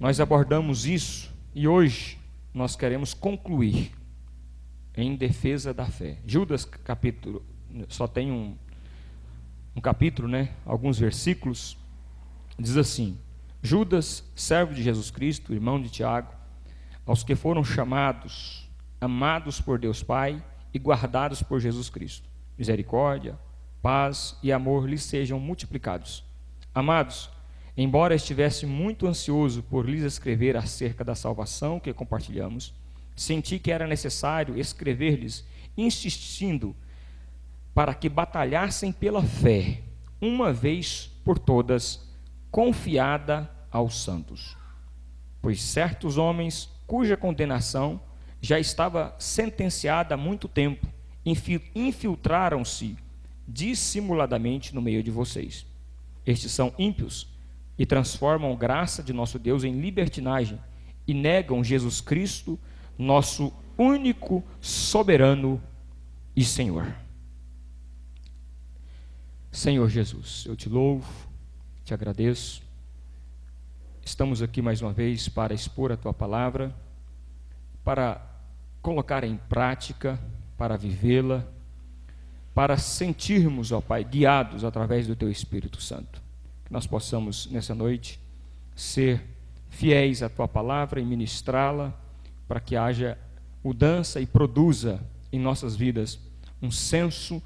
Nós abordamos isso e hoje nós queremos concluir em defesa da fé. Judas, capítulo, só tem um capítulo, alguns versículos, diz assim: Judas, servo de Jesus Cristo, irmão de Tiago, aos que foram chamados, amados por Deus Pai e guardados por Jesus Cristo, misericórdia, paz e amor lhes sejam multiplicados. Amados, embora estivesse muito ansioso por lhes escrever acerca da salvação que compartilhamos, senti que era necessário escrever-lhes, insistindo para que batalhassem pela fé, uma vez por todas, confiada aos santos. Pois certos homens, cuja condenação já estava sentenciada há muito tempo, infiltraram-se dissimuladamente no meio de vocês. Estes são ímpios e transformam a graça de nosso Deus em libertinagem e negam Jesus Cristo, nosso único soberano e Senhor. Senhor Jesus, eu te louvo, te agradeço. Estamos aqui mais uma vez para expor a tua palavra, para colocar em prática, para vivê-la, para sentirmos, ó Pai, guiados através do teu Espírito Santo. Que nós possamos nessa noite ser fiéis à tua palavra e ministrá-la, para que haja mudança e produza em nossas vidas um senso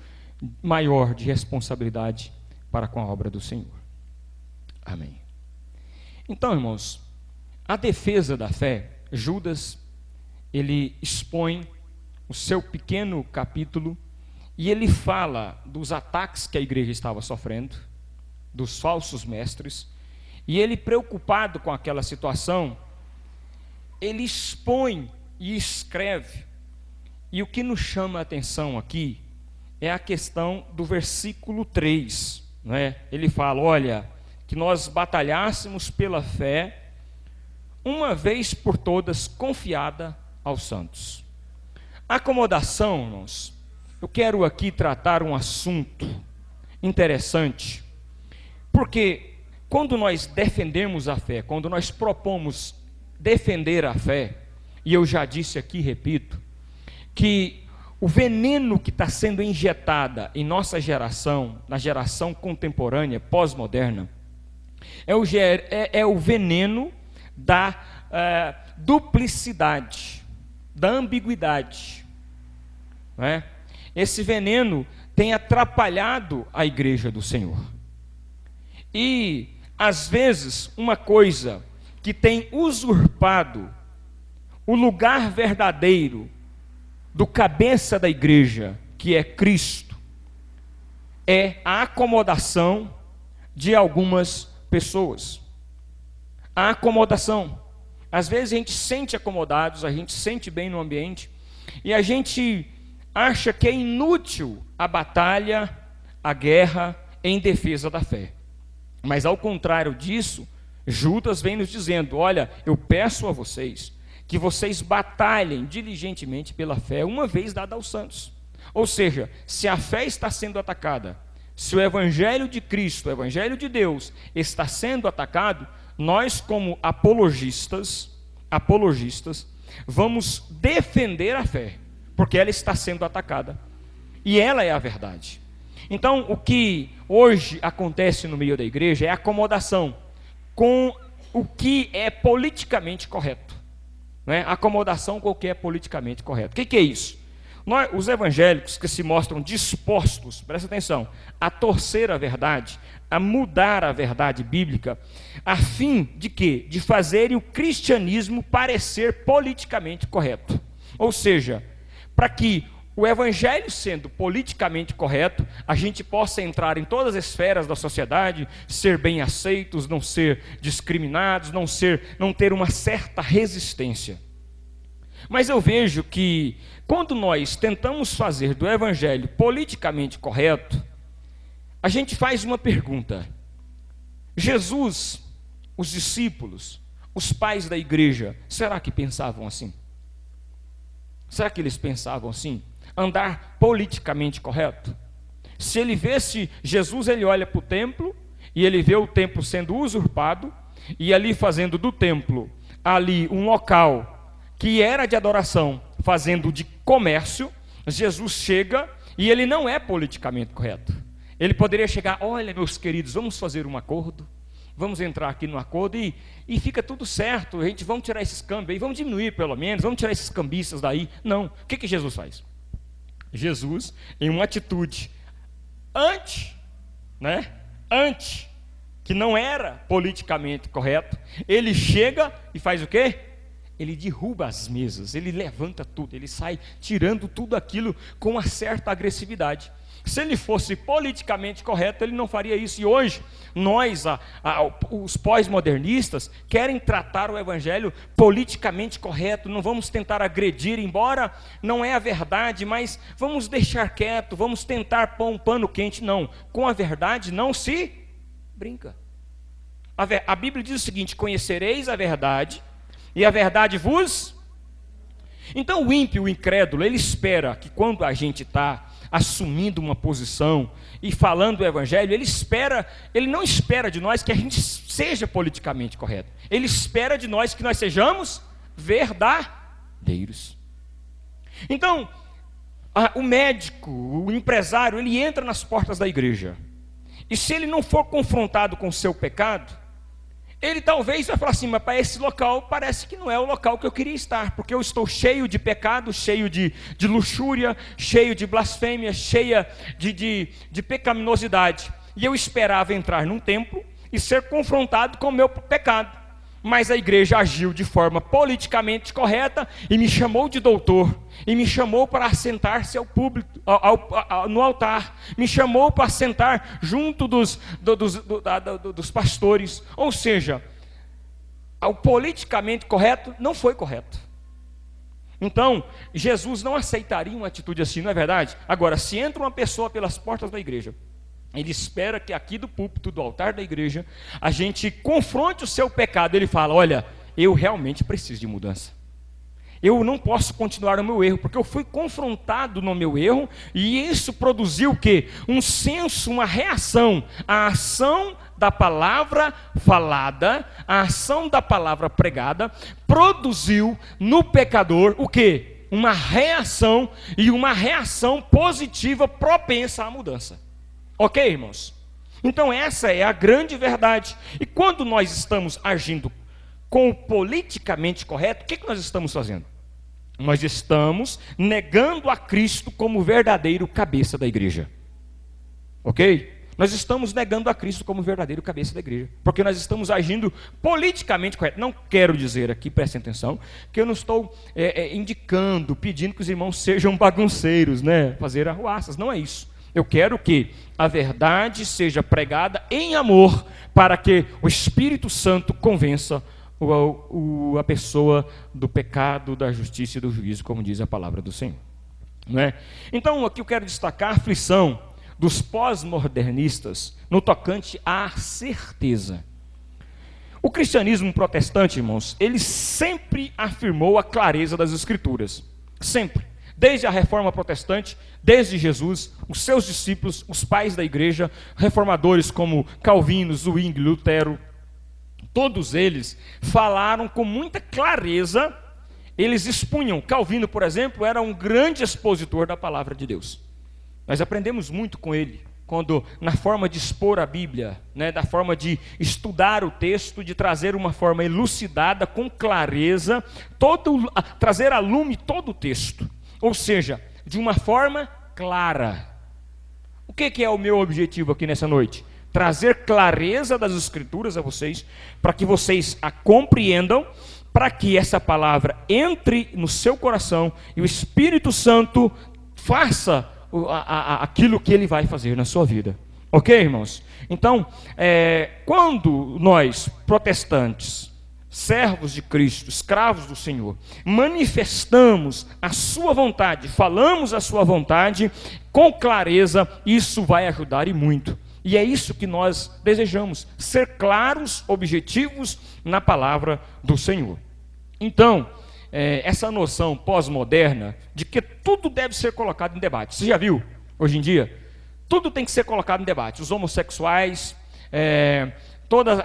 maior de responsabilidade para com a obra do Senhor. Amém. Então, irmãos, a defesa da fé, Judas, ele expõe o seu pequeno capítulo e ele fala dos ataques que a igreja estava sofrendo, dos falsos mestres, e ele, preocupado com aquela situação, ele expõe e escreve. E o que nos chama a atenção aqui é a questão do versículo 3, Ele fala, olha, que nós batalhássemos pela fé, uma vez por todas, confiada aos santos. Acomodação, irmãos, eu quero aqui tratar um assunto interessante, porque quando nós defendemos a fé, quando nós propomos defender a fé, e eu já disse aqui, repito, que o veneno que está sendo injetada em nossa geração, na geração contemporânea, pós-moderna, é o veneno da duplicidade, da ambiguidade. Esse veneno tem atrapalhado a igreja do Senhor. E, às vezes, uma coisa que tem usurpado o lugar verdadeiro do cabeça da igreja, que é Cristo, é a acomodação de algumas pessoas. A acomodação. Às vezes a gente se sente acomodados, a gente se sente bem no ambiente, e a gente acha que é inútil a batalha, a guerra em defesa da fé. Mas ao contrário disso, Judas vem nos dizendo, olha, eu peço a vocês que vocês batalhem diligentemente pela fé, uma vez dada aos santos. Ou seja, se a fé está sendo atacada, se o evangelho de Cristo, o evangelho de Deus está sendo atacado, nós como apologistas, vamos defender a fé, porque ela está sendo atacada, e ela é a verdade. Então, o que hoje acontece no meio da igreja é acomodação com o que é politicamente correto. Acomodação com o que é politicamente correto. O que é isso? Os evangélicos que se mostram dispostos, presta atenção, a torcer a verdade, a mudar a verdade bíblica, a fim de quê? De fazerem o cristianismo parecer politicamente correto. Ou seja, para que o evangelho sendo politicamente correto, a gente possa entrar em todas as esferas da sociedade, ser bem aceitos, não ser discriminados, não ter uma certa resistência. Mas eu vejo que quando nós tentamos fazer do evangelho politicamente correto, a gente faz uma pergunta. Jesus, os discípulos, os pais da igreja, será que pensavam assim? Será que eles pensavam assim? Andar politicamente correto? Se ele vesse Jesus, ele olha para o templo e ele vê o templo sendo usurpado, e ali fazendo do templo ali um local que era de adoração, fazendo de comércio, Jesus chega e ele não é politicamente correto. Ele poderia chegar: olha, meus queridos, vamos fazer um acordo, vamos entrar aqui no acordo e fica tudo certo, vamos tirar esses câmbios aí, vamos diminuir pelo menos, vamos tirar esses cambistas daí. Não, o que Jesus faz? Jesus, em uma atitude antes, que não era politicamente correto, ele chega e faz o quê? Ele derruba as mesas, ele levanta tudo, ele sai tirando tudo aquilo com uma certa agressividade. Se ele fosse politicamente correto, ele não faria isso. E hoje, nós, os pós-modernistas, querem tratar o evangelho politicamente correto. Não vamos tentar agredir, embora não é a verdade, mas vamos deixar quieto, vamos tentar pôr um pano quente. Não, com a verdade não se brinca. A Bíblia diz o seguinte: conhecereis a verdade, e a verdade vos... Então o ímpio, o incrédulo, ele espera que quando a gente está assumindo uma posição e falando o evangelho, ele não espera de nós que a gente seja politicamente correto. Ele espera de nós que nós sejamos verdadeiros. Então, o médico, o empresário, ele entra nas portas da igreja. E se ele não for confrontado com o seu pecado, ele talvez vai falar assim: mas para esse local parece que não é o local que eu queria estar, porque eu estou cheio de pecado, cheio de luxúria, cheio de blasfêmia, cheia de pecaminosidade. E eu esperava entrar num templo e ser confrontado com o meu pecado. Mas a igreja agiu de forma politicamente correta e me chamou de doutor, e me chamou para assentar-se ao público, no altar, me chamou para sentar junto dos pastores. Ou seja, o politicamente correto não foi correto. Então, Jesus não aceitaria uma atitude assim, não é verdade? Agora, se entra uma pessoa pelas portas da igreja, ele espera que aqui do púlpito, do altar da igreja, a gente confronte o seu pecado. Ele fala: olha, eu realmente preciso de mudança. Eu não posso continuar no meu erro, porque eu fui confrontado no meu erro, e isso produziu o quê? Um senso, uma reação. A ação da palavra falada, a ação da palavra pregada, produziu no pecador o quê? Uma reação, e uma reação positiva propensa à mudança. Ok, irmãos? Então essa é a grande verdade. E quando nós estamos agindo com o politicamente correto, o que nós estamos fazendo? Nós estamos negando a Cristo como verdadeiro cabeça da igreja. Ok? Nós estamos negando a Cristo como verdadeiro cabeça da igreja, porque nós estamos agindo politicamente correto. Não quero dizer aqui, prestem atenção, que eu não estou indicando, pedindo que os irmãos sejam bagunceiros, fazer arruaças. Não é isso. Eu quero que a verdade seja pregada em amor, para que o Espírito Santo convença a pessoa do pecado, da justiça e do juízo, como diz a palavra do Senhor. Não é? Então, aqui eu quero destacar a aflição dos pós-modernistas no tocante à certeza. O cristianismo protestante, irmãos, ele sempre afirmou a clareza das Escrituras. Sempre. Desde a reforma protestante, desde Jesus, os seus discípulos, os pais da igreja, reformadores como Calvino, Zwingli, Lutero, todos eles falaram com muita clareza. Eles expunham. Calvino, por exemplo, era um grande expositor da palavra de Deus. Nós aprendemos muito com ele, quando na forma de expor a Bíblia, da forma de estudar o texto, de trazer uma forma elucidada, com clareza, trazer a lume todo o texto. Ou seja, de uma forma clara. O que é o meu objetivo aqui nessa noite? Trazer clareza das Escrituras a vocês, para que vocês a compreendam, para que essa palavra entre no seu coração e o Espírito Santo faça aquilo que ele vai fazer na sua vida. Ok, irmãos? Então, quando nós, protestantes, servos de Cristo, escravos do Senhor, manifestamos a sua vontade, falamos a sua vontade com clareza, isso vai ajudar e muito. E é isso que nós desejamos, ser claros, objetivos na palavra do Senhor. Então, essa noção pós-moderna de que tudo deve ser colocado em debate. Você já viu, hoje em dia? Tudo tem que ser colocado em debate. Os homossexuais, todas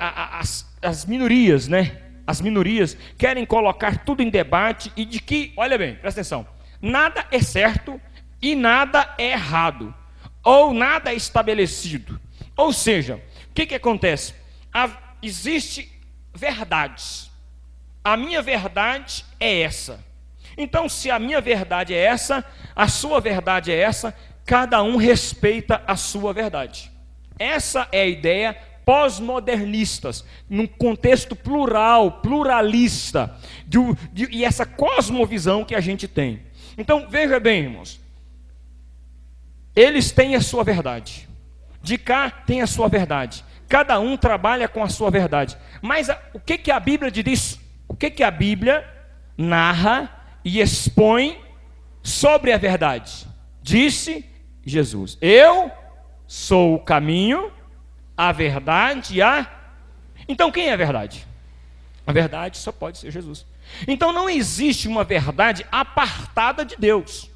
as minorias, né? As minorias querem colocar tudo em debate e de que, olha bem, presta atenção, nada é certo e nada é errado, ou nada é estabelecido. Ou seja, o que acontece? Existe verdades. A minha verdade é essa. Então, se a minha verdade é essa, a sua verdade é essa, cada um respeita a sua verdade. Essa é a ideia pós-modernistas, num contexto plural, pluralista, e essa cosmovisão que a gente tem. Então, veja bem, irmãos, eles têm a sua verdade, de cá tem a sua verdade, cada um trabalha com a sua verdade, mas o que a Bíblia diz? O que a Bíblia narra e expõe sobre a verdade? Disse Jesus: eu sou o caminho, a verdade e a... Então quem é a verdade? A verdade só pode ser Jesus. Então não existe uma verdade apartada de Deus.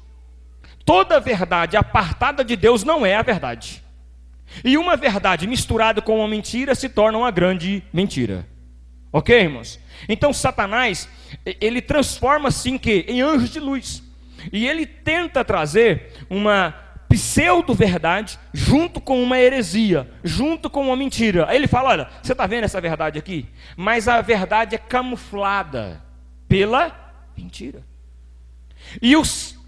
Toda verdade apartada de Deus não é a verdade. E uma verdade misturada com uma mentira se torna uma grande mentira. Ok, irmãos? Então Satanás, ele transforma-se em anjos de luz. E ele tenta trazer uma pseudo-verdade junto com uma heresia, junto com uma mentira. Aí ele fala: olha, você está vendo essa verdade aqui? Mas a verdade é camuflada pela mentira. E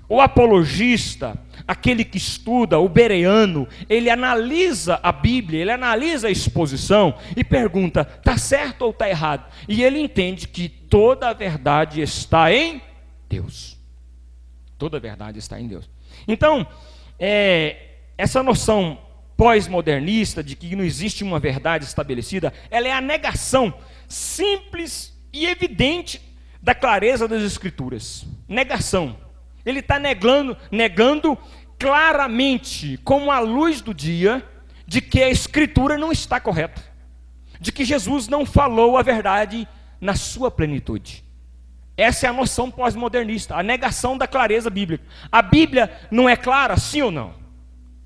o apologista, aquele que estuda, o bereano, ele analisa a Bíblia, ele analisa a exposição e pergunta: está certo ou está errado? E ele entende que toda a verdade está em Deus. Toda a verdade está em Deus. Então, essa noção pós-modernista de que não existe uma verdade estabelecida, ela é a negação simples e evidente da clareza das Escrituras. Negação. Ele está negando claramente, como a luz do dia, de que a Escritura não está correta, de que Jesus não falou a verdade na sua plenitude. Essa é a noção pós-modernista, a negação da clareza bíblica. A Bíblia não é clara, sim ou não?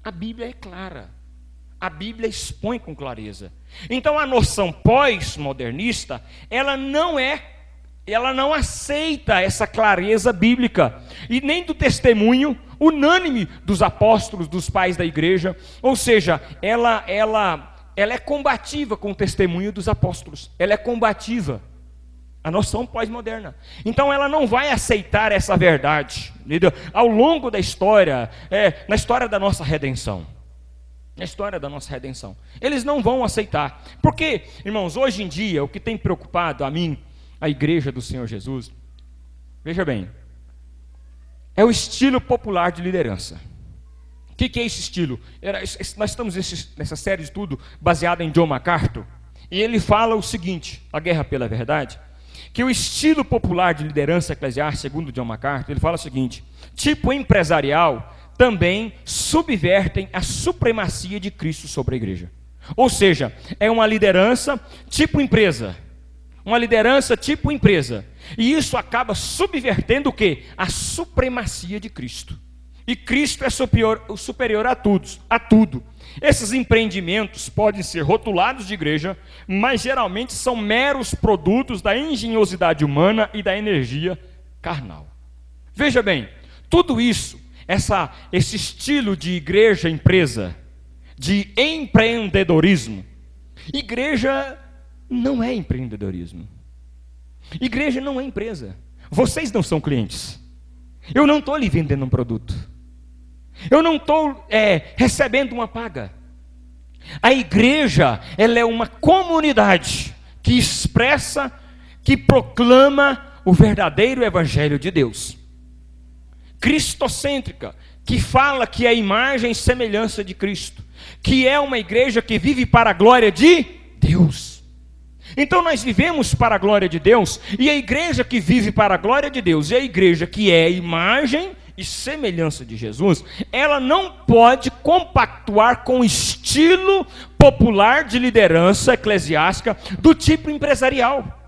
A Bíblia é clara. A Bíblia expõe com clareza. Então a noção pós-modernista, ela não aceita essa clareza bíblica, e nem do testemunho unânime dos apóstolos, dos pais da igreja. Ou seja, ela é combativa com o testemunho dos apóstolos. Ela é combativa. A noção pós-moderna. Então ela não vai aceitar essa verdade, entendeu? Ao longo da história, na história da nossa redenção. Na história da nossa redenção. Eles não vão aceitar. Porque, irmãos, hoje em dia, o que tem preocupado a mim, a igreja do Senhor Jesus, veja bem, é o estilo popular de liderança. O que é esse estilo? Nós estamos nessa série de estudo baseada em John MacArthur, e ele fala o seguinte: A Guerra pela Verdade, que o estilo popular de liderança eclesiástica, segundo John MacArthur, ele fala o seguinte: tipo empresarial também subvertem a supremacia de Cristo sobre a igreja. Ou seja, é uma liderança tipo empresa. Uma liderança tipo empresa. E isso acaba subvertendo o quê? A supremacia de Cristo. E Cristo é superior a tudo. Esses empreendimentos podem ser rotulados de igreja, mas geralmente são meros produtos da engenhosidade humana e da energia carnal. Veja bem, tudo isso, esse estilo de igreja empresa, de empreendedorismo, igreja não é empreendedorismo. Igreja não é empresa. Vocês não são clientes. Eu não estou lhe vendendo um produto. Eu não estou recebendo uma paga. A igreja, ela é uma comunidade que expressa, que proclama o verdadeiro evangelho de Deus. Cristocêntrica, que fala que é a imagem e semelhança de Cristo, que é uma igreja que vive para a glória de Deus. Então nós vivemos para a glória de Deus, e a igreja que vive para a glória de Deus, e a igreja que é a imagem e semelhança de Jesus, ela não pode compactuar com o estilo popular de liderança eclesiástica do tipo empresarial.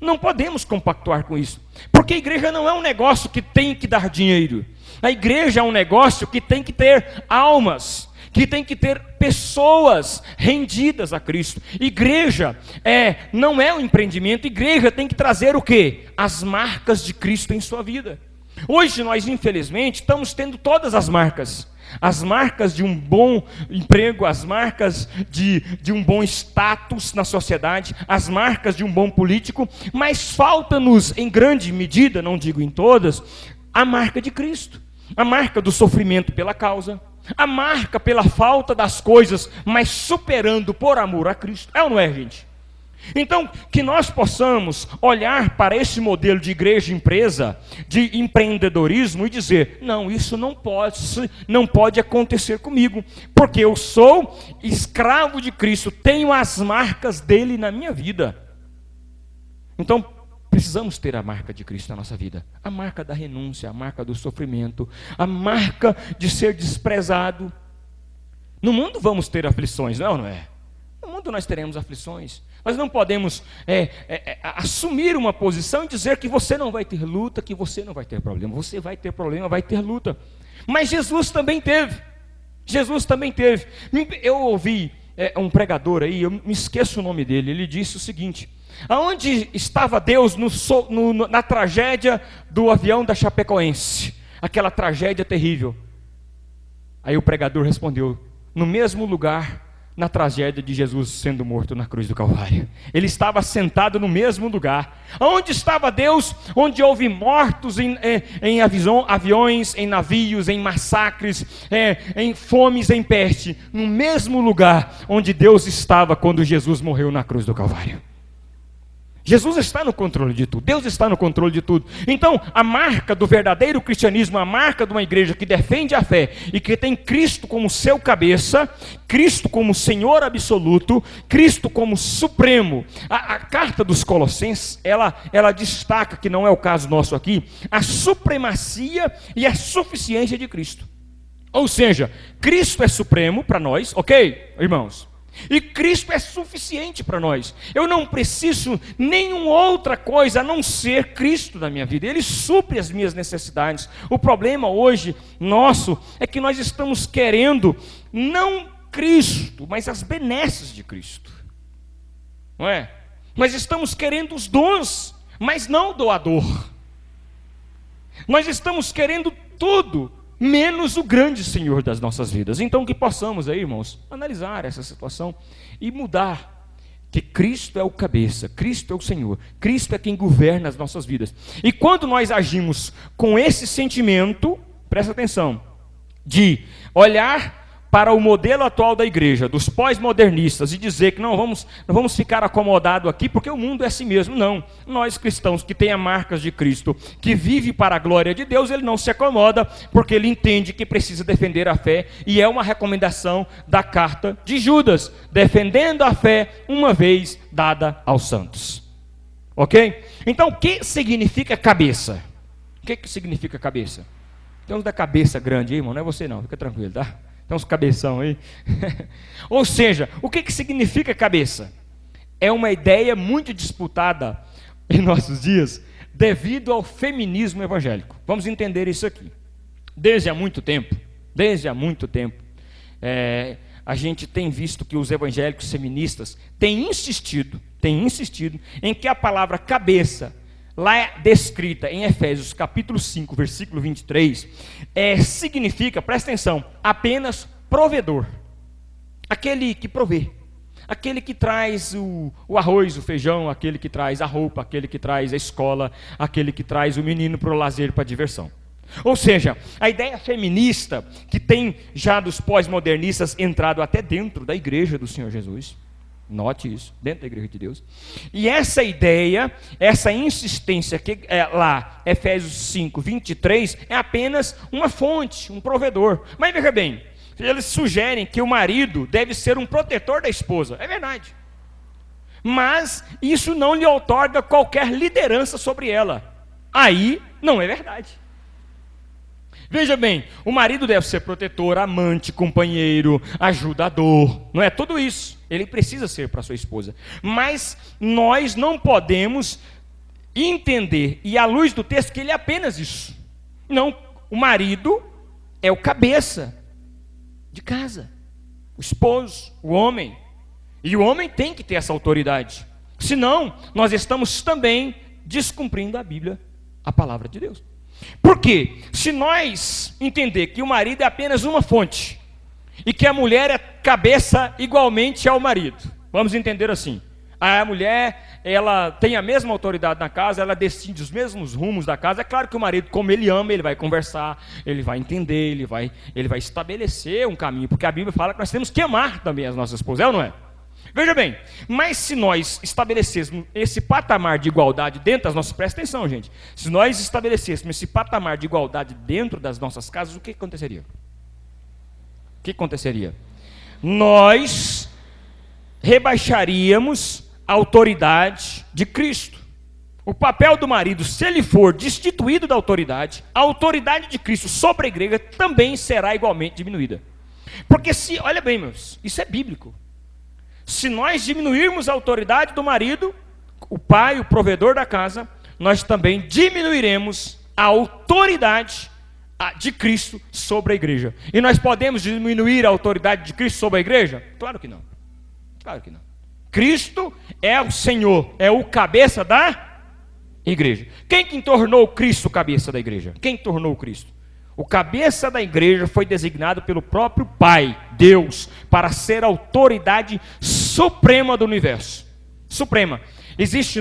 Não podemos compactuar com isso, porque a igreja não é um negócio que tem que dar dinheiro. A igreja é um negócio que tem que ter almas, que tem que ter pessoas rendidas a Cristo. Igreja não é um empreendimento, igreja tem que trazer o quê? As marcas de Cristo em sua vida. Hoje nós, infelizmente, estamos tendo todas as marcas. As marcas de um bom emprego, as marcas de um bom status na sociedade, as marcas de um bom político, mas falta-nos, em grande medida, não digo em todas, a marca de Cristo. A marca do sofrimento pela causa, a marca pela falta das coisas, mas superando por amor a Cristo. É ou não é, gente? Então, que nós possamos olhar para esse modelo de igreja empresa, de empreendedorismo e dizer, não, isso não pode acontecer comigo, porque eu sou escravo de Cristo, tenho as marcas dele na minha vida. Então, precisamos ter a marca de Cristo na nossa vida, a marca da renúncia, a marca do sofrimento, a marca de ser desprezado. No mundo vamos ter aflições, não é? No mundo nós teremos aflições. Nós não podemos assumir uma posição e dizer que você não vai ter luta, que você não vai ter problema. Você vai ter problema, vai ter luta. Mas Jesus também teve. Jesus também teve. Eu ouvi um pregador aí, eu me esqueço o nome dele, ele disse o seguinte: aonde estava Deus na tragédia do avião da Chapecoense? Aquela tragédia terrível. Aí o pregador respondeu: no mesmo lugar, na tragédia de Jesus sendo morto na cruz do Calvário. Ele estava sentado no mesmo lugar. Onde estava Deus? Onde houve mortos em aviões, em navios, em massacres, em fomes, em peste. No mesmo lugar onde Deus estava quando Jesus morreu na cruz do Calvário. Jesus está no controle de tudo, Deus está no controle de tudo. Então, a marca do verdadeiro cristianismo, a marca de uma igreja que defende a fé e que tem Cristo como seu cabeça, Cristo como Senhor absoluto, Cristo como supremo. A carta dos Colossenses, ela destaca, que não é o caso nosso aqui, a supremacia e a suficiência de Cristo. Ou seja, Cristo é supremo para nós, ok, irmãos? E Cristo é suficiente para nós. Eu não preciso nenhuma outra coisa a não ser Cristo na minha vida. Ele supre as minhas necessidades. O problema hoje nosso é que nós estamos querendo não Cristo, mas as benesses de Cristo, não é? Nós estamos querendo os dons, mas não o doador. Nós estamos querendo tudo menos o grande Senhor das nossas vidas. Então que possamos aí, irmãos, analisar essa situação e mudar, que Cristo é o cabeça, Cristo é o Senhor, Cristo é quem governa as nossas vidas. E quando nós agimos com esse sentimento, presta atenção, de olhar para o modelo atual da igreja, dos pós-modernistas, e dizer que não vamos ficar acomodados aqui, porque o mundo é assim mesmo. Não, nós cristãos que temos as marcas de Cristo, que vive para a glória de Deus, ele não se acomoda, porque ele entende que precisa defender a fé, e é uma recomendação da carta de Judas, defendendo a fé uma vez dada aos santos. Ok? Então, o que significa cabeça? O que significa cabeça? Tem uns da cabeça grande aí, irmão, não é você não, fica tranquilo, tá? Tem uns cabeção aí. Ou seja, o que significa cabeça? É uma ideia muito disputada em nossos dias devido ao feminismo evangélico. Vamos entender isso aqui. Desde há muito tempo, a gente tem visto que os evangélicos feministas têm insistido em que a palavra cabeça, lá descrita em Efésios capítulo 5, versículo 23, significa, presta atenção, apenas provedor. Aquele que provê, aquele que traz o arroz, o feijão, aquele que traz a roupa, aquele que traz a escola, aquele que traz o menino para o lazer, para a diversão. Ou seja, a ideia feminista, que tem já dos pós-modernistas entrado até dentro da igreja do Senhor Jesus, note isso, dentro da igreja de Deus. E essa ideia, essa insistência que lá, Efésios 5, 23, é apenas uma fonte, um provedor. Mas veja bem, eles sugerem que o marido deve ser um protetor da esposa. É verdade. Mas isso não lhe outorga qualquer liderança sobre ela. Aí não é verdade. Veja bem, o marido deve ser protetor, amante, companheiro, ajudador, não é tudo isso. Ele precisa ser para sua esposa. Mas nós não podemos entender, e à luz do texto, que ele é apenas isso. Não, o marido é o cabeça de casa. o esposo, o homem. E o homem tem que ter essa autoridade. Senão, nós estamos também descumprindo a Bíblia, a palavra de Deus. Por quê? Se nós entender que o marido é apenas uma fonte e que a mulher é cabeça igualmente ao marido, vamos entender assim: a mulher, ela tem a mesma autoridade na casa, ela decide os mesmos rumos da casa. É claro que o marido, como ele ama, ele vai conversar, ele vai entender, ele vai estabelecer um caminho, porque a Bíblia fala que nós temos que amar também as nossas esposas, é ou não é? Veja bem, mas se nós estabelecêssemos esse patamar de igualdade dentro das nossas... Presta atenção, gente. Se nós estabelecêssemos esse patamar de igualdade dentro das nossas casas, o que aconteceria? O que aconteceria? Nós rebaixaríamos a autoridade de Cristo. O papel do marido, se ele for destituído da autoridade, a autoridade de Cristo sobre a igreja também será igualmente diminuída. Porque se... Olha bem, meus, isso é bíblico. Se nós diminuirmos a autoridade do marido, o pai, o provedor da casa, nós também diminuiremos a autoridade de Cristo sobre a igreja. E nós podemos diminuir a autoridade de Cristo sobre a igreja? Claro que não. Claro que não. Cristo é o Senhor, é o cabeça da igreja. Quem tornou Cristo cabeça da igreja? Quem tornou Cristo? O cabeça da igreja foi designado pelo próprio Pai, Deus, para ser a autoridade suprema do universo. Suprema.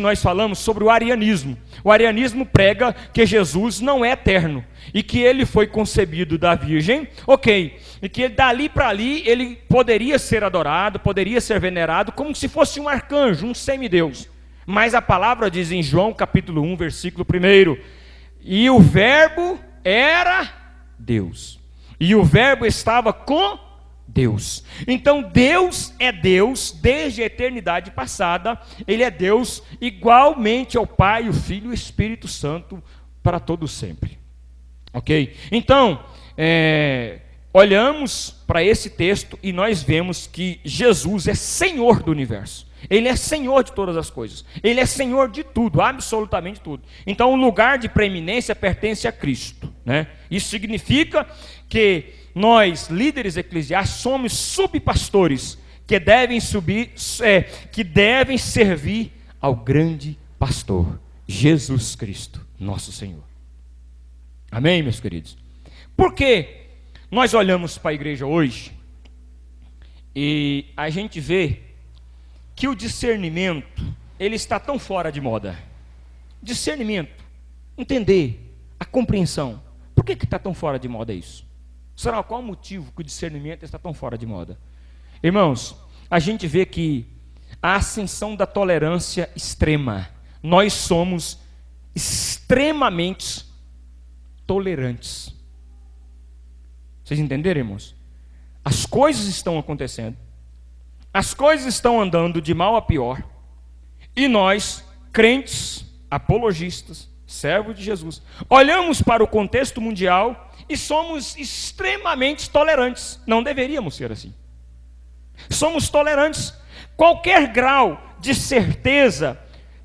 Nós falamos sobre o arianismo. O arianismo prega que Jesus não é eterno e que ele foi concebido da Virgem, ok, e que dali para ali ele poderia ser adorado, poderia ser venerado como se fosse um arcanjo, um semideus. Mas a palavra diz em João capítulo 1, versículo 1: e o verbo era Deus, e o verbo estava com Deus. Então Deus é Deus desde a eternidade passada. Ele é Deus igualmente ao Pai, o Filho e o Espírito Santo para todo sempre. Ok? Então olhamos para esse texto e nós vemos que Jesus é Senhor do universo. Ele é Senhor de todas as coisas. Ele é Senhor de tudo, absolutamente tudo. Então o lugar de preeminência pertence a Cristo, né? Isso significa que nós, líderes eclesiásticos, somos subpastores que devem servir ao grande pastor, Jesus Cristo, nosso Senhor. Amém, meus queridos? Porque nós olhamos para a igreja hoje e a gente vê que o discernimento, ele está tão fora de moda. Discernimento, entender, a compreensão. Por que está tão fora de moda isso? Será qual o motivo que o discernimento está tão fora de moda? Irmãos, a gente vê que a ascensão da tolerância extrema. Nós somos extremamente tolerantes. Vocês entenderam, irmãos? As coisas estão acontecendo. As coisas estão andando de mal a pior. E nós, crentes, apologistas, servos de Jesus, olhamos para o contexto mundial e somos extremamente tolerantes. Não deveríamos ser assim. Somos tolerantes. Qualquer grau de certeza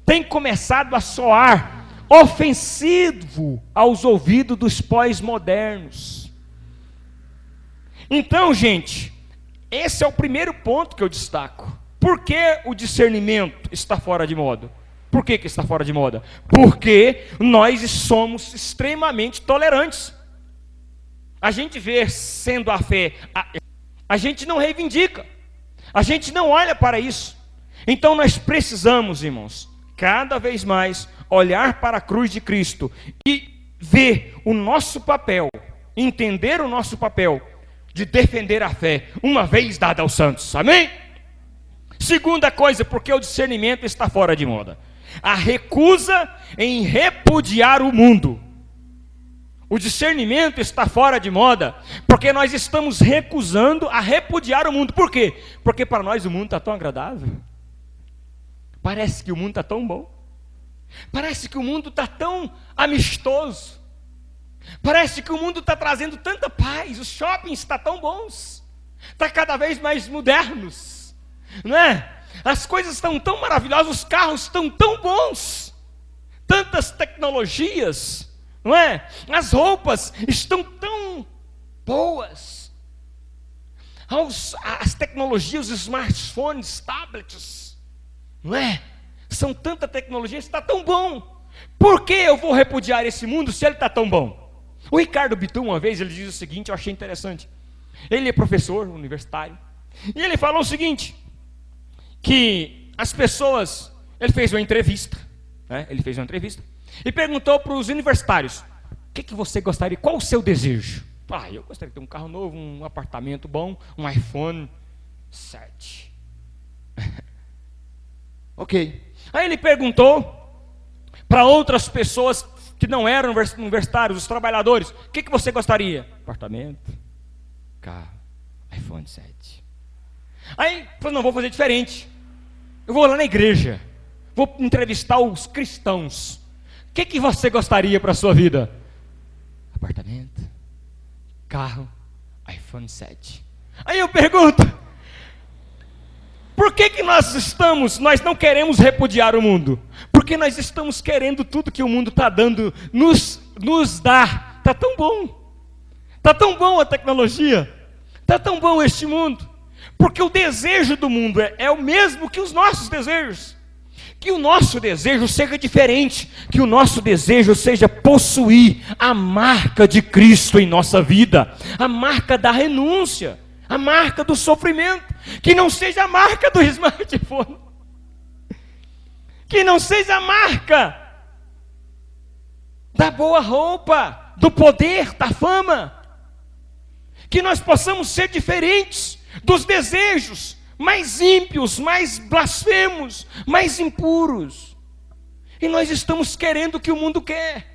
tem começado a soar ofensivo aos ouvidos dos pós-modernos. Então, gente, esse é o primeiro ponto que eu destaco. Por que o discernimento está fora de moda? Por que está fora de moda? Porque nós somos extremamente tolerantes. A gente vê sendo a fé, a gente não reivindica, a gente não olha para isso. Então nós precisamos, irmãos, cada vez mais olhar para a cruz de Cristo e ver o nosso papel, entender o nosso papel de defender a fé, uma vez dada aos santos. Amém? Segunda coisa, porque o discernimento está fora de moda. A recusa em repudiar o mundo. O discernimento está fora de moda, porque nós estamos recusando a repudiar o mundo. Por quê? Porque para nós o mundo está tão agradável. Parece que o mundo está tão bom. Parece que o mundo está tão amistoso. Parece que o mundo está trazendo tanta paz. Os shoppings estão tão bons. Está cada vez mais modernos, não é? As coisas estão tão maravilhosas, os carros estão tão bons, tantas tecnologias, não é? As roupas estão tão boas. as tecnologias, os smartphones, tablets, não é? São tanta tecnologia, está tão bom. Por que eu vou repudiar esse mundo se ele está tão bom? O Ricardo Bitum, uma vez, ele diz o seguinte, eu achei interessante. Ele é professor universitário, e ele falou o seguinte, que as pessoas, ele fez uma entrevista, né? Ele fez uma entrevista, e perguntou para os universitários, o que você gostaria, qual o seu desejo? Eu gostaria de ter um carro novo, um apartamento bom, um iPhone 7. Ok. Aí ele perguntou para outras pessoas que não eram universitários, os trabalhadores, o que você gostaria? Apartamento, carro, iPhone 7. Aí falou, não, vou fazer diferente. Eu vou lá na igreja, vou entrevistar os cristãos. O que você gostaria para a sua vida? Apartamento, carro, iPhone 7. Aí eu pergunto, por que nós não queremos repudiar o mundo? Porque nós estamos querendo tudo que o mundo está dando, nos dar. Está tão bom. Está tão bom a tecnologia. Está tão bom este mundo. Porque o desejo do mundo é o mesmo que os nossos desejos. Que o nosso desejo seja diferente. Que o nosso desejo seja possuir a marca de Cristo em nossa vida. A marca da renúncia. A marca do sofrimento. Que não seja a marca do smartphone. Que não seja a marca da boa roupa, do poder, da fama. Que nós possamos ser diferentes dos desejos mais ímpios, mais blasfemos, mais impuros. E nós estamos querendo o que o mundo quer.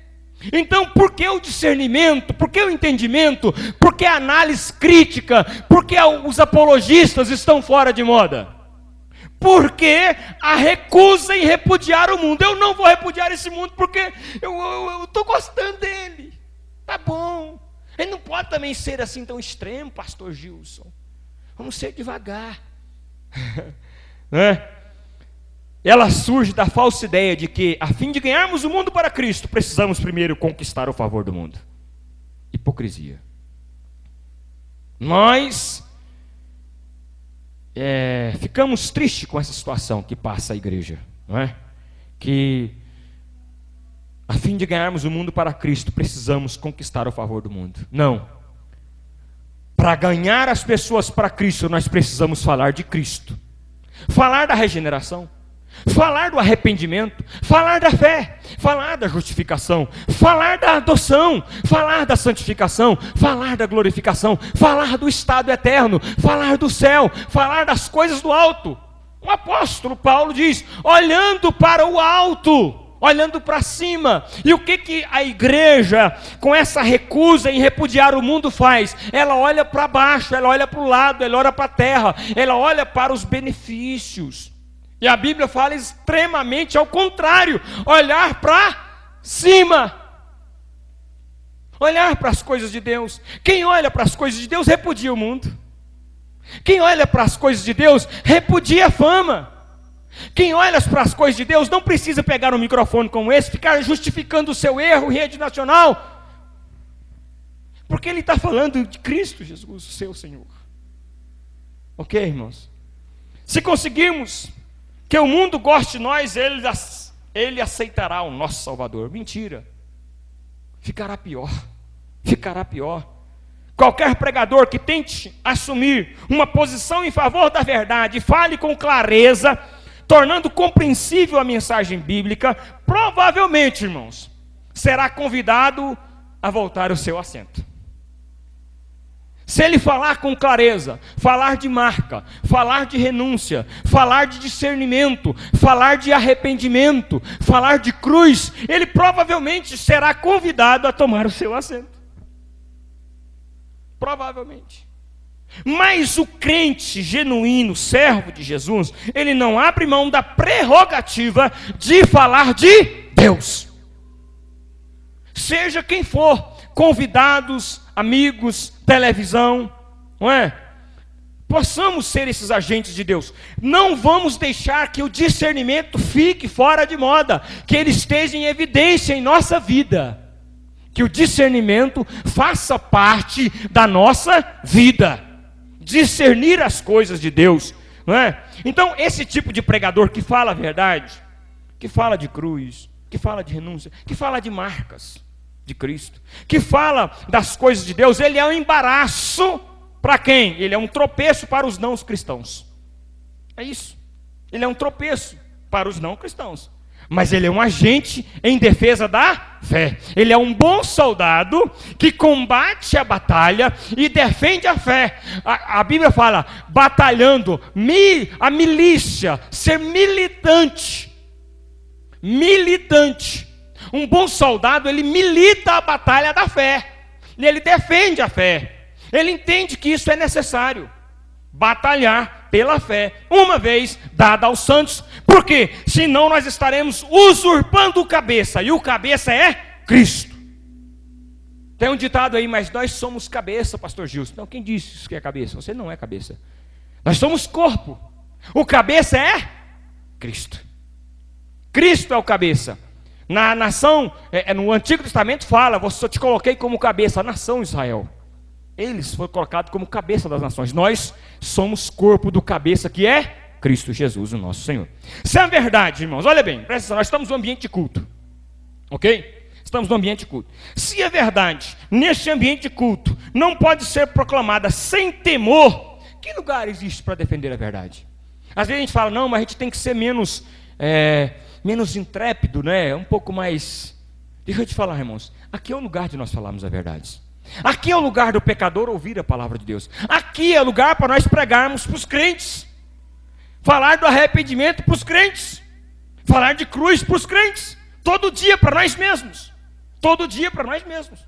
Então, por que o discernimento? Por que o entendimento? Por que a análise crítica? Por que os apologistas estão fora de moda? Porque a recusa em repudiar o mundo. Eu não vou repudiar esse mundo porque eu estou gostando dele. Tá bom. Ele não pode também ser assim tão extremo, pastor Gilson. Vamos ser devagar. Né? Ela surge da falsa ideia de que, a fim de ganharmos o mundo para Cristo, precisamos primeiro conquistar o favor do mundo. Hipocrisia. Nós ficamos tristes com essa situação que passa a igreja, não é? Que, a fim de ganharmos o mundo para Cristo, precisamos conquistar o favor do mundo. Não. Para ganhar as pessoas para Cristo, nós precisamos falar de Cristo. Falar da regeneração. Falar do arrependimento, falar da fé, falar da justificação, falar da adoção, falar da santificação, falar da glorificação, falar do estado eterno, falar do céu, falar das coisas do alto. O apóstolo Paulo diz, olhando para o alto, olhando para cima. E o que a igreja, com essa recusa em repudiar o mundo, faz? Ela olha para baixo, ela olha para o lado, ela olha para a terra, ela olha para os benefícios. E a Bíblia fala extremamente ao contrário, olhar para cima, olhar para as coisas de Deus. Quem olha para as coisas de Deus repudia o mundo. Quem olha para as coisas de Deus repudia a fama. Quem olha para as coisas de Deus não precisa pegar um microfone como esse, ficar justificando o seu erro em rede nacional, porque ele está falando de Cristo Jesus, o seu Senhor. Ok, irmãos? Se conseguirmos que o mundo goste de nós, ele aceitará o nosso Salvador. Mentira. Ficará pior. Ficará pior. Qualquer pregador que tente assumir uma posição em favor da verdade, fale com clareza, tornando compreensível a mensagem bíblica, provavelmente, irmãos, será convidado a voltar ao seu assento. Se ele falar com clareza, falar de marca, falar de renúncia, falar de discernimento, falar de arrependimento, falar de cruz, ele provavelmente será convidado a tomar o seu assento. Provavelmente. Mas o crente genuíno, servo de Jesus, ele não abre mão da prerrogativa de falar de Deus. Seja quem for, convidados, amigos, televisão, não é? Possamos ser esses agentes de Deus. Não vamos deixar que o discernimento fique fora de moda, que ele esteja em evidência em nossa vida. Que o discernimento faça parte da nossa vida. discernir as coisas de Deus, não é? Então, esse tipo de pregador que fala a verdade, que fala de cruz, que fala de renúncia, que fala de marcas de Cristo, que fala das coisas de Deus, ele é um embaraço para quem? Ele é um tropeço para os não cristãos. É isso. Ele é um tropeço para os não cristãos. Mas ele é um agente em defesa da fé. Ele é um bom soldado que combate a batalha e defende a fé. A Bíblia fala, batalhando, a milícia, ser militante. Militante. Um bom soldado, ele milita a batalha da fé. E ele defende a fé. Ele entende que isso é necessário. Batalhar pela fé, uma vez dada aos santos. Por quê? Senão nós estaremos usurpando o cabeça. E o cabeça é Cristo. Tem um ditado aí, mas nós somos cabeça, pastor Gilson. Não, quem disse isso que é cabeça? Você não é cabeça. Nós somos corpo. O cabeça é Cristo. Cristo é o cabeça. Na nação, no Antigo Testamento fala, eu te coloquei como cabeça, a nação Israel. Eles foram colocados como cabeça das nações. Nós somos corpo do cabeça que é Cristo Jesus, o nosso Senhor. Isso é a verdade, irmãos. Olha bem, presta atenção, nós estamos no ambiente de culto. Ok? Estamos no ambiente de culto. Se é verdade, neste ambiente de culto, não pode ser proclamada sem temor, que lugar existe para defender a verdade? Às vezes a gente fala, não, mas a gente tem que ser menos intrépido, né? Um pouco mais... Deixa eu te falar, irmãos. Aqui é o lugar de nós falarmos a verdade. Aqui é o lugar do pecador ouvir a palavra de Deus. Aqui é o lugar para nós pregarmos para os crentes. Falar do arrependimento para os crentes. Falar de cruz para os crentes. Todo dia para nós mesmos. Todo dia para nós mesmos.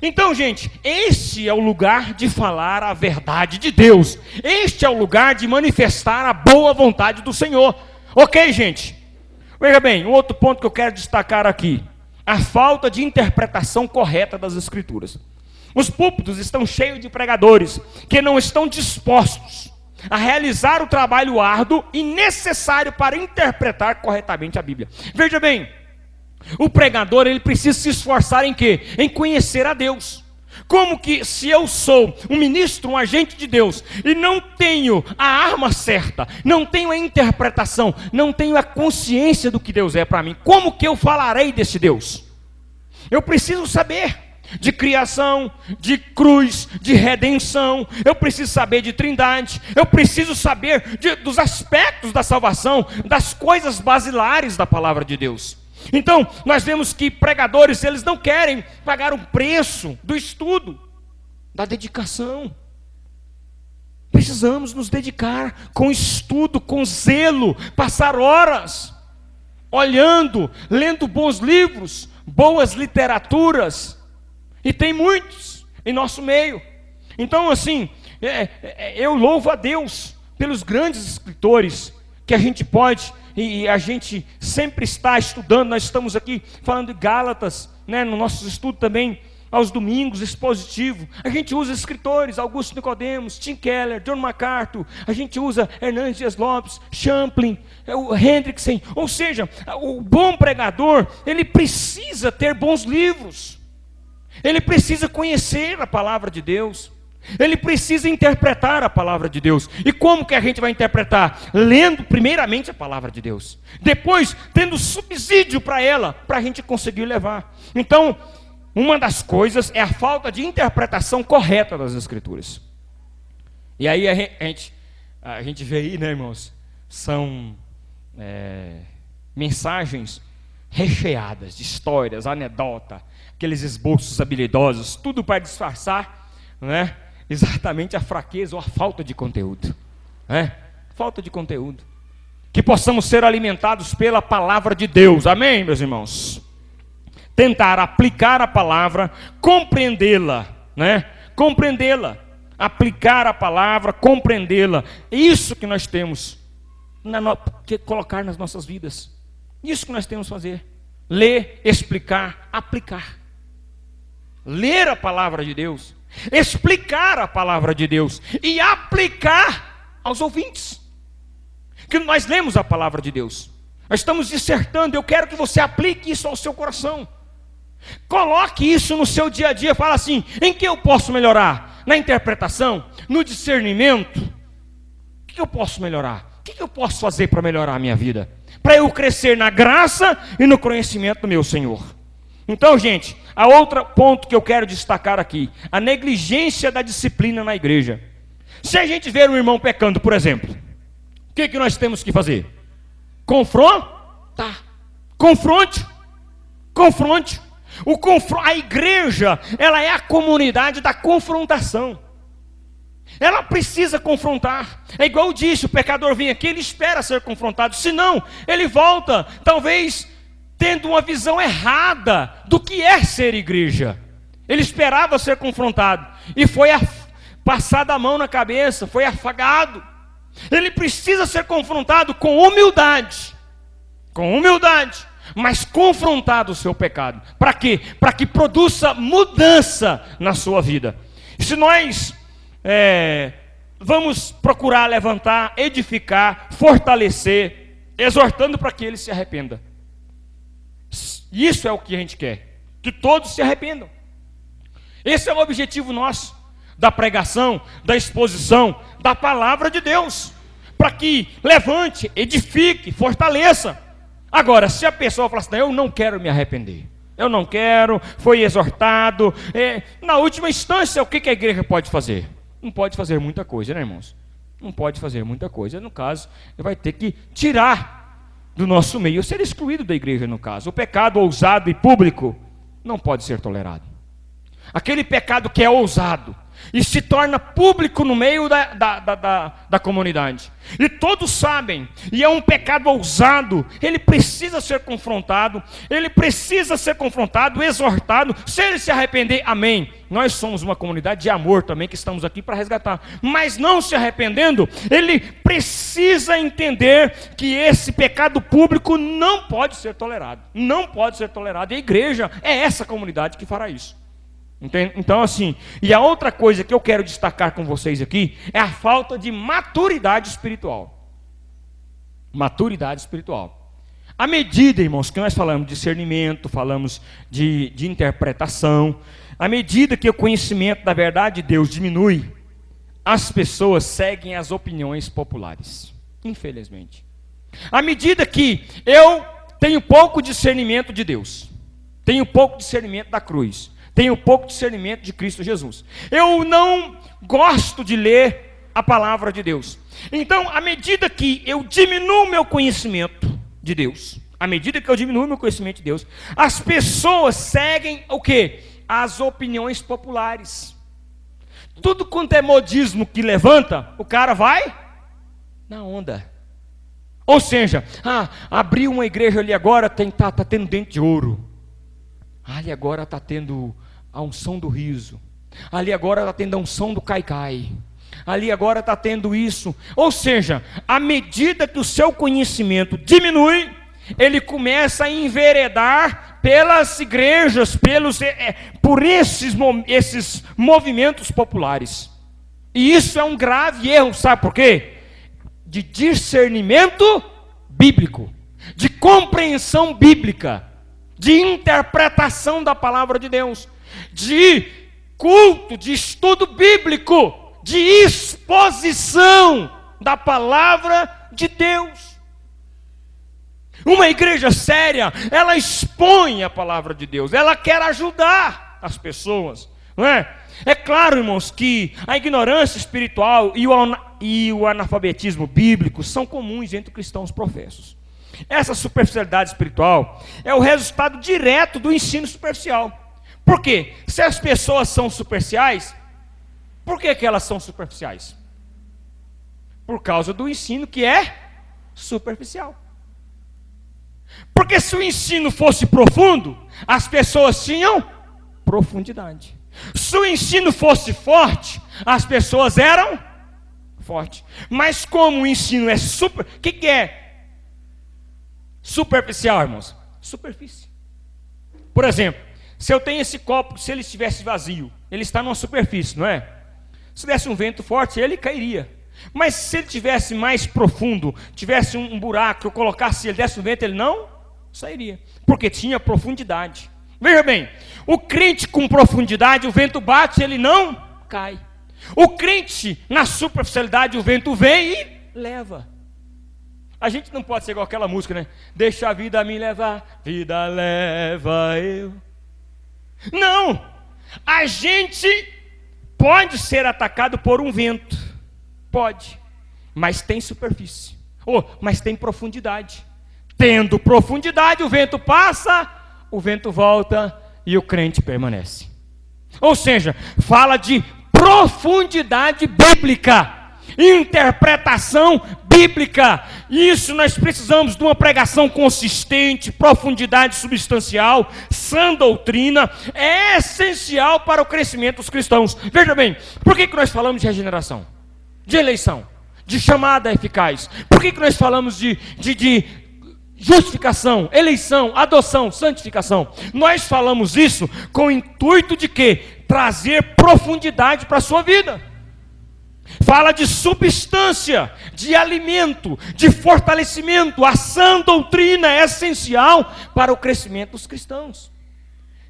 Então, gente, este é o lugar de falar a verdade de Deus. Este é o lugar de manifestar a boa vontade do Senhor. Ok, gente? Veja bem, um outro ponto que eu quero destacar aqui. A falta de interpretação correta das Escrituras. Os púlpitos estão cheios de pregadores que não estão dispostos a realizar o trabalho árduo e necessário para interpretar corretamente a Bíblia. Veja bem, o pregador ele precisa se esforçar em quê? Em conhecer a Deus. Como que se eu sou um ministro, um agente de Deus, e não tenho a arma certa, não tenho a interpretação, não tenho a consciência do que Deus é para mim, como que eu falarei desse Deus? Eu preciso saber de criação, de cruz, de redenção, eu preciso saber de trindade, eu preciso saber dos aspectos da salvação, das coisas basilares da palavra de Deus. Então, nós vemos que pregadores, eles não querem pagar o preço do estudo, da dedicação. Precisamos nos dedicar com estudo, com zelo, passar horas, olhando, lendo bons livros, boas literaturas, e tem muitos em nosso meio. Então, assim, eu louvo a Deus pelos grandes escritores que a gente pode... E a gente sempre está estudando, nós estamos aqui falando de Gálatas, né, no nosso estudo também, aos domingos, expositivo. A gente usa escritores, Augusto Nicodemos, Tim Keller, John MacArthur, a gente usa Hernandes Dias Lopes, Champlin, o Hendrickson. Ou seja, o bom pregador, ele precisa ter bons livros, ele precisa conhecer a palavra de Deus. Ele precisa interpretar a palavra de Deus. E como que a gente vai interpretar? Lendo primeiramente a palavra de Deus. Depois, tendo subsídio para ela, para a gente conseguir levar. Então, uma das coisas é a falta de interpretação correta das Escrituras. E aí a gente vê aí, né, irmãos? São mensagens recheadas de histórias, anedota, aqueles esboços habilidosos, tudo para disfarçar, né? Exatamente a fraqueza ou a falta de conteúdo. Falta de conteúdo. Que possamos ser alimentados pela palavra de Deus. Amém, meus irmãos? Tentar aplicar a palavra, compreendê-la, né? Compreendê-la. Aplicar a palavra, compreendê-la. Isso que nós temos que colocar nas nossas vidas. Isso que nós temos que fazer. Ler, explicar, aplicar. Ler a palavra de Deus, explicar a palavra de Deus e aplicar aos ouvintes. Que nós lemos a palavra de Deus, nós estamos dissertando, eu quero que você aplique isso ao seu coração. Coloque isso no seu dia a dia, fala assim, em que eu posso melhorar? na interpretação, no discernimento. O que eu posso melhorar? O que eu posso fazer para melhorar a minha vida? Para eu crescer na graça e no conhecimento do meu Senhor. Então, gente, a outro ponto que eu quero destacar aqui, a negligência da disciplina na igreja. Se a gente ver um irmão pecando, por exemplo, o que nós temos que fazer? Confrontar. Confronte. A igreja, ela é a comunidade da confrontação. Ela precisa confrontar. É igual eu disse, o pecador vem aqui, ele espera ser confrontado. Senão, ele volta, talvez tendo uma visão errada do que é ser igreja. Ele esperava ser confrontado e foi passada a mão na cabeça, foi afagado. Ele precisa ser confrontado com humildade, mas confrontado o seu pecado. Para quê? Para que produza mudança na sua vida. Se nós vamos procurar levantar, edificar, fortalecer, exortando para que ele se arrependa. Isso é o que a gente quer, que todos se arrependam. Esse é o objetivo nosso, da pregação, da exposição, da palavra de Deus, para que levante, edifique, fortaleça. Agora, se a pessoa falar assim, eu não quero me arrepender, eu não quero, foi exortado, na última instância, o que a igreja pode fazer? Não pode fazer muita coisa, né, irmãos? Não pode fazer muita coisa. No caso, ele vai ter que tirar do nosso meio, ser excluído da igreja, no caso. O pecado ousado e público não pode ser tolerado. Aquele pecado que é ousado e se torna público no meio da comunidade, e todos sabem, e é um pecado ousado, ele precisa ser confrontado, exortado. Se ele se arrepender, amém. Nós somos uma comunidade de amor também, que estamos aqui para resgatar. Mas não se arrependendo, ele precisa entender que esse pecado público não pode ser tolerado. Não pode ser tolerado. E a igreja é essa comunidade que fará isso. Entende? Então, assim, e a outra coisa que eu quero destacar com vocês aqui é a falta de maturidade espiritual. Maturidade espiritual. À medida, irmãos, que nós falamos de discernimento, falamos de interpretação, à medida que o conhecimento da verdade de Deus diminui, as pessoas seguem as opiniões populares, infelizmente. À medida que eu tenho pouco discernimento de Deus, tenho pouco discernimento da cruz, tenho pouco discernimento de Cristo Jesus, eu não gosto de ler a palavra de Deus. Então, à medida que eu diminuo meu conhecimento de Deus, as pessoas seguem o quê? As opiniões populares. Tudo quanto é modismo que levanta, o cara vai na onda. Ou seja, abriu uma igreja ali agora, tá tendo dente de ouro. Ali agora está tendo a unção do riso. Ali agora está tendo a unção do caicai. Ali agora está tendo isso. Ou seja, à medida que o seu conhecimento diminui, ele começa a enveredar pelas igrejas, por esses movimentos populares. E isso é um grave erro, sabe por quê? De discernimento bíblico, de compreensão bíblica, de interpretação da palavra de Deus, de culto, de estudo bíblico, de exposição da palavra de Deus. Uma igreja séria, ela expõe a palavra de Deus, ela quer ajudar as pessoas, não é? É claro, irmãos, que a ignorância espiritual e o analfabetismo bíblico são comuns entre cristãos professos. Essa superficialidade espiritual é o resultado direto do ensino superficial. Por quê? Se as pessoas são superficiais, por que elas são superficiais? Por causa do ensino que é superficial. Porque se o ensino fosse profundo, as pessoas tinham profundidade. Se o ensino fosse forte, as pessoas eram fortes. Mas como o ensino é o que é superficial, irmãos? Superfície. Por exemplo, se eu tenho esse copo, se ele estivesse vazio, ele está numa superfície, não é? Se desse um vento forte, ele cairia. Mas se ele tivesse mais profundo, tivesse um buraco, eu colocasse, ele desse um vento, ele não sairia, porque tinha profundidade. Veja bem, o crente com profundidade, o vento bate, ele não cai. O crente, na superficialidade, o vento vem e leva. A gente não pode ser igual aquela música, né? Deixa a vida me levar, vida leva eu. Não! A gente pode ser atacado por um vento. Pode. Mas tem superfície. Mas tem profundidade. Tendo profundidade, o vento passa, o vento volta e o crente permanece. Ou seja, fala de profundidade bíblica, interpretação bíblica. Isso nós precisamos de uma pregação consistente, profundidade substancial, sã doutrina, é essencial para o crescimento dos cristãos. Veja bem, por que nós falamos de regeneração, de eleição, de chamada eficaz? Por que nós falamos de justificação, eleição, adoção, santificação? Nós falamos isso com o intuito de quê? Trazer profundidade para a sua vida. Fala de substância, de alimento, de fortalecimento. A sã doutrina é essencial para o crescimento dos cristãos.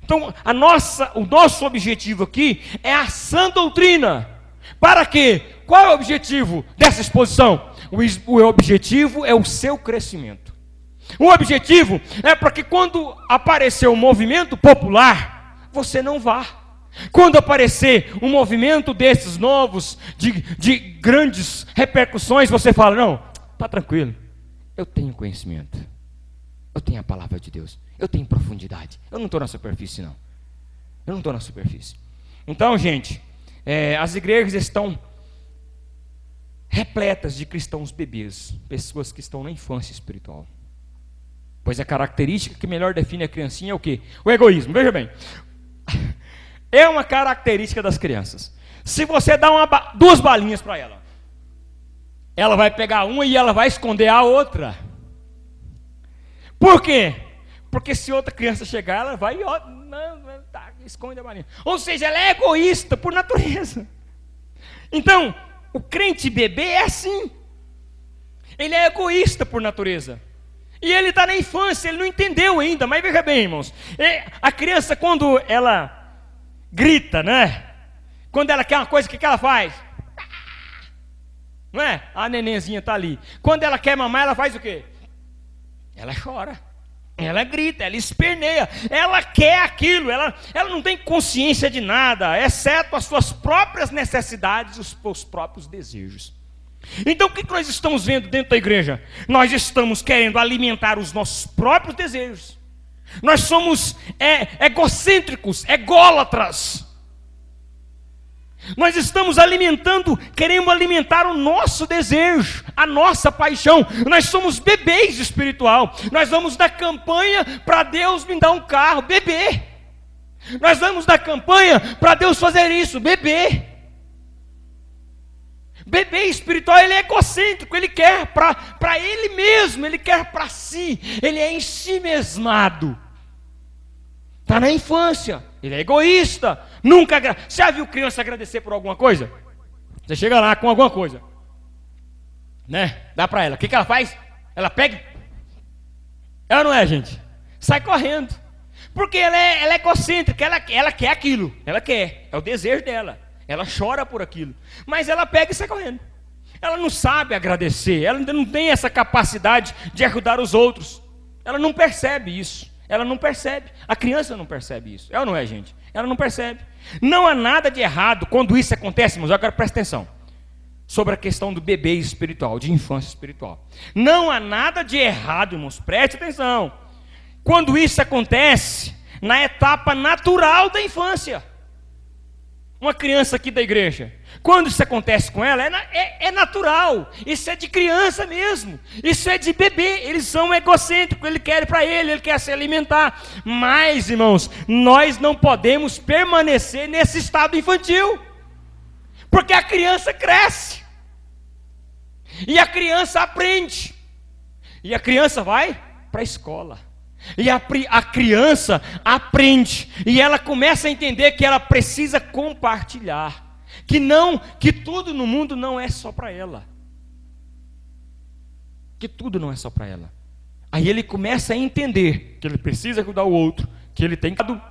Então, o nosso objetivo aqui é a sã doutrina. Para quê? Qual é o objetivo dessa exposição? O objetivo é o seu crescimento. O objetivo é para que quando aparecer um movimento popular, você não vá. Quando aparecer um movimento desses novos, de grandes repercussões, você fala, não, está tranquilo, eu tenho conhecimento, eu tenho a palavra de Deus, eu tenho profundidade, eu não estou na superfície não, eu não estou na superfície. Então, gente, as igrejas estão repletas de cristãos bebês, pessoas que estão na infância espiritual. Pois a característica que melhor define a criancinha é o quê? O egoísmo. Veja bem, é uma característica das crianças. Se você dá duas balinhas para ela, ela vai pegar uma e ela vai esconder a outra. Por quê? Porque se outra criança chegar, ela vai e esconde a balinha. Ou seja, ela é egoísta por natureza. Então, o crente bebê é assim. Ele é egoísta por natureza. E ele está na infância, ele não entendeu ainda. Mas veja bem, irmãos, a criança, quando ela grita, né? Quando ela quer uma coisa, o que ela faz? Não é? A nenenzinha está ali. Quando ela quer mamar, ela faz o quê? Ela chora, ela grita, ela esperneia, ela quer aquilo, ela não tem consciência de nada, exceto as suas próprias necessidades, os seus próprios desejos. Então o que nós estamos vendo dentro da igreja? Nós estamos querendo alimentar os nossos próprios desejos. Nós somos egocêntricos, ególatras. Nós estamos queremos alimentar o nosso desejo, a nossa paixão. Nós somos bebês espiritual. Nós vamos dar campanha para Deus me dar um carro, bebê. Nós vamos dar campanha para Deus fazer isso, bebê. Bebê espiritual, ele é egocêntrico, ele quer para ele mesmo, ele quer para si, ele é ensimesmado. Está na infância, ele é egoísta, nunca Você já viu criança agradecer por alguma coisa? Você chega lá com alguma coisa, né? Dá para ela, o que ela faz? Ela pega, ela não é, gente? Sai correndo, porque ela é egocêntrica, ela quer aquilo, é o desejo dela. Ela chora por aquilo, mas ela pega e sai correndo. Ela não sabe agradecer, ela ainda não tem essa capacidade de ajudar os outros. Ela não percebe isso, ela não percebe. A criança não percebe isso, ela não é, gente? Ela não percebe. Não há nada de errado quando isso acontece, irmãos. Agora presta atenção sobre a questão do bebê espiritual, de infância espiritual. Não há nada de errado, irmãos, preste atenção, quando isso acontece na etapa natural da infância. Uma criança aqui da igreja, quando isso acontece com ela, é natural, isso é de criança mesmo, isso é de bebê, eles são egocêntricos, ele quer para ele quer se alimentar. Mas, irmãos, nós não podemos permanecer nesse estado infantil, porque a criança cresce, e a criança aprende, e a criança vai para a escola. E a criança aprende, e ela começa a entender que ela precisa compartilhar, que tudo no mundo não é só para ela, que tudo não é só para ela. Aí ele começa a entender que ele precisa ajudar o outro, que ele tem cuidado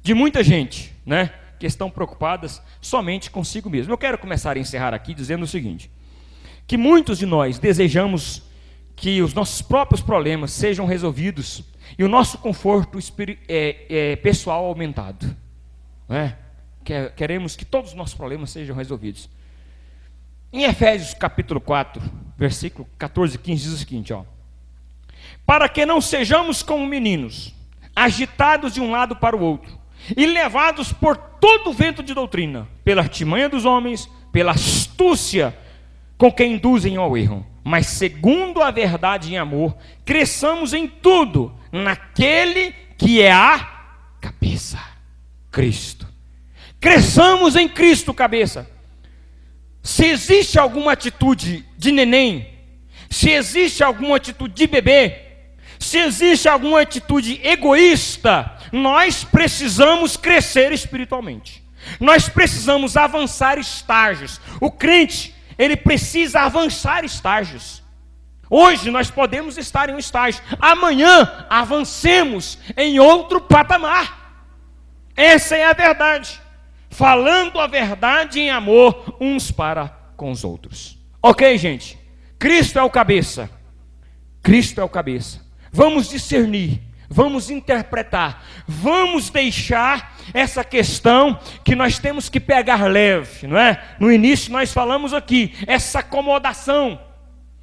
de muita gente, né? que estão preocupadas somente consigo mesmo. Eu quero começar a encerrar aqui dizendo o seguinte, que muitos de nós desejamos que os nossos próprios problemas sejam resolvidos e o nosso conforto pessoal aumentado. Não é? Queremos que todos os nossos problemas sejam resolvidos. Em Efésios capítulo 4, versículo 14 e 15 diz o seguinte, para que não sejamos como meninos, agitados de um lado para o outro, e levados por todo o vento de doutrina, pela artimanha dos homens, pela astúcia com que induzem ao erro, mas segundo a verdade em amor, cresçamos em tudo, naquele que é a cabeça, Cristo. Cresçamos em Cristo, cabeça. Se existe alguma atitude de neném, se existe alguma atitude de bebê, se existe alguma atitude egoísta, nós precisamos crescer espiritualmente. Nós precisamos avançar estágios. O crente, ele precisa avançar estágios. Hoje nós podemos estar em um estágio, amanhã avancemos em outro patamar. Essa é a verdade. Falando a verdade em amor uns para com os outros. Ok, gente? Cristo é o cabeça. Cristo é o cabeça. Vamos discernir, vamos interpretar, vamos deixar essa questão que nós temos que pegar leve, não é? No início nós falamos aqui, essa acomodação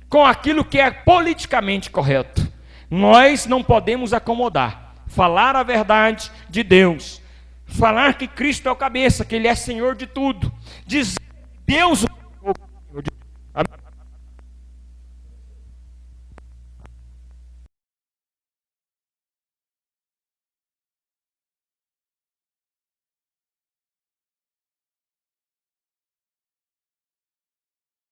com aquilo que é politicamente correto. Nós não podemos acomodar. Falar a verdade de Deus. Falar que Cristo é o cabeça, que Ele é Senhor de tudo. Dizer que Deus